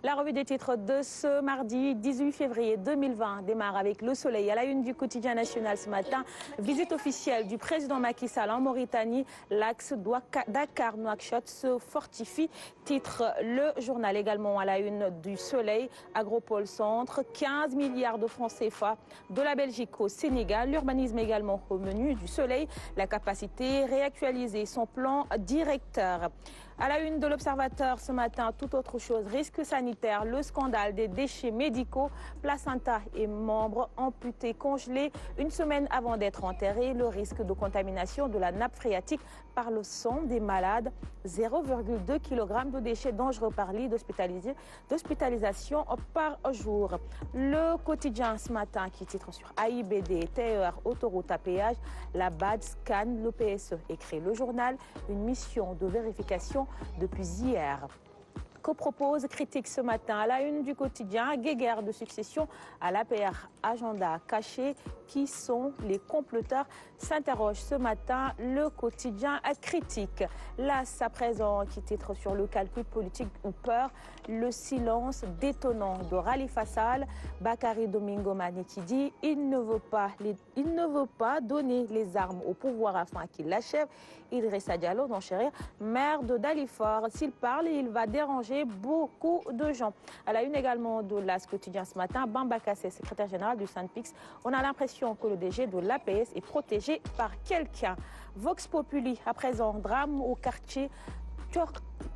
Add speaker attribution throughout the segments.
Speaker 1: La revue des titres de ce mardi 18 février 2020 démarre avec le soleil à la une du quotidien national ce matin. Visite officielle du président Macky Sall en Mauritanie. L'axe Dakar-Nouakchott se fortifie. Titre le journal également à la une du soleil. Agropole Centre, 15 milliards de francs CFA de la Belgique au Sénégal. L'urbanisme également au menu du soleil. La capacité réactualiser son plan directeur. À la une de l'Observateur ce matin, tout autre chose, risque sanitaire, le scandale des déchets médicaux, placenta et membres amputés, congelés une semaine avant d'être enterrés, le risque de contamination de la nappe phréatique par le sang des malades, 0,2 kg de déchets dangereux par lit d'hospitalisation par jour. Le quotidien ce matin qui titre sur AIBD, TER, autoroute à péage, la BAD scanne le PSE, écrit le journal, une mission de vérification depuis hier. Que propose critique ce matin à la une du quotidien, guéguerre de succession à l'APR, agenda caché, qui sont les comploteurs, s'interroge ce matin le quotidien critique. L'As à présent qui titre sur le calcul politique ou peur, le silence détonnant de Khalifa Sall, Bakary Domingo Mané qui dit il ne veut pas donner les armes au pouvoir afin qu'il l'achève. Idrissa Diallo d'enchérir, maire de Dalifort, s'il parle il va déranger beaucoup de gens. À la une également de l'As quotidien ce matin, Bamba Kassé, secrétaire général du Synpix, on a l'impression que le DG de l'APS est protégé par quelqu'un. Vox Populi, à présent, drame au quartier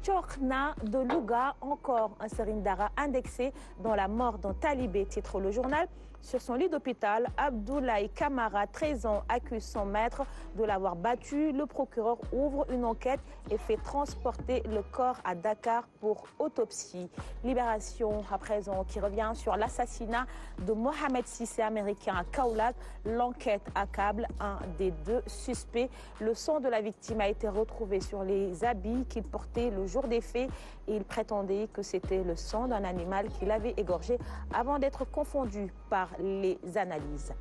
Speaker 1: Tchorna de Louga, encore un Serine Dara indexé dans la mort d'un talibé, titre le journal. Sur son lit d'hôpital, Abdoulaye Kamara, 13 ans, accuse son maître de l'avoir battu. Le procureur ouvre une enquête et fait transporter le corps à Dakar pour autopsie. Libération à présent qui revient sur l'assassinat de Mohamed Sissé, américain à Kaolack. L'enquête accable un des deux suspects. Le sang de la victime a été retrouvé sur les habits qu'il portait le jour des faits et il prétendait que c'était le sang d'un animal qu'il avait égorgé avant d'être confondu par les analyses.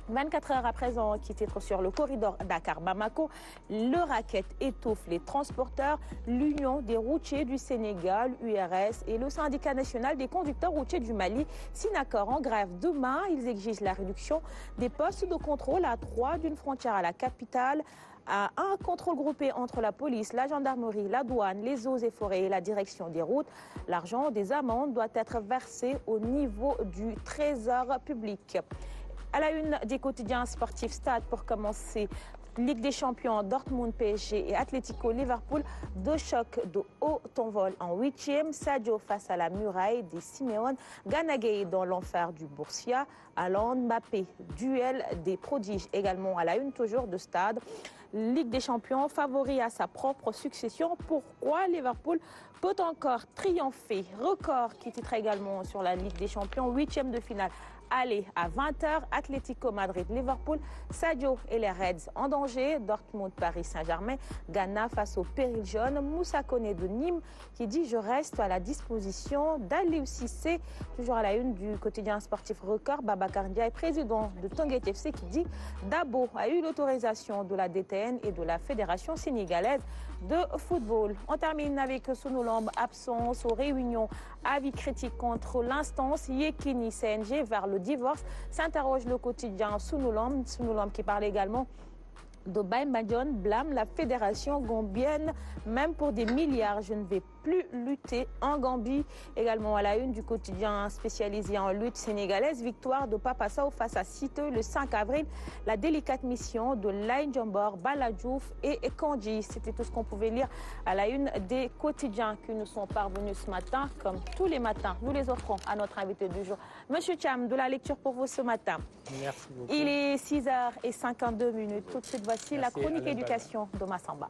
Speaker 1: 24 heures à présent qui titre sur le corridor Dakar-Bamako, le racket étouffe les transporteurs, l'Union des routiers du Sénégal, URS et le syndicat national des conducteurs routiers du Mali, Synacor en grève. Demain, ils exigent la réduction des postes de contrôle à 3 d'une frontière à la capitale, à un contrôle groupé entre la police, la gendarmerie, la douane, les eaux et forêts et la direction des routes. L'argent des amendes doit être versé au niveau du trésor public. À la une des quotidiens sportifs, Stade pour commencer. Ligue des champions, Dortmund, PSG et Atlético Liverpool, deux chocs de haut envol en 8e. Sadio face à la muraille des Simeone, Gana Gueye dans l'enfer du Borussia, Haaland, Mbappé, duel des prodiges également à la une toujours de Stade. Ligue des champions, favori à sa propre succession. Pourquoi Liverpool peut encore triompher? Record qui titre également sur la Ligue des champions, 8e de finale. Aller à 20h, Atlético Madrid-Liverpool, Sadio et les Reds en danger, Dortmund-Paris Saint-Germain, Ghana face au péril jaune, Moussa Koné de Nîmes qui dit « Je reste à la disposition d'Aliou Cissé ». Toujours à la une du quotidien sportif Record, Babacar Ndiaye, président de Teungueth FC qui dit « Dabo a eu l'autorisation de la DTN et de la Fédération sénégalaise de football ». On termine avec Sounoulambe, absence aux réunions, avis critique contre l'instance Yekini CNG vers le divorce, s'interroge le quotidien Sounoulambe qui parle également de Baïmadion, blâme la fédération gambienne, même pour des milliards, je ne vais plus lutter en Gambie. Également à la une du quotidien spécialisé en lutte sénégalaise, victoire de Papa Sow face à Siteu le 5 avril. La délicate mission de Laye Djambor, Bala Diouf et Kandji. C'était tout ce qu'on pouvait lire à la une des quotidiens qui nous sont parvenus ce matin. Comme tous les matins, nous les offrons à notre invité du jour. Monsieur Cham, de la lecture pour vous ce matin.
Speaker 2: Merci beaucoup.
Speaker 1: Il est 6h52. Tout de suite, voici la chronique éducation de Massamba.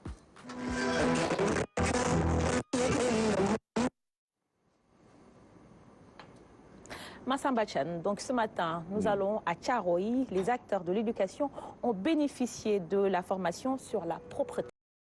Speaker 1: Massamba Chan, donc ce matin, nous allons à Thiaroye. Les acteurs de l'éducation ont bénéficié de la formation sur la propreté.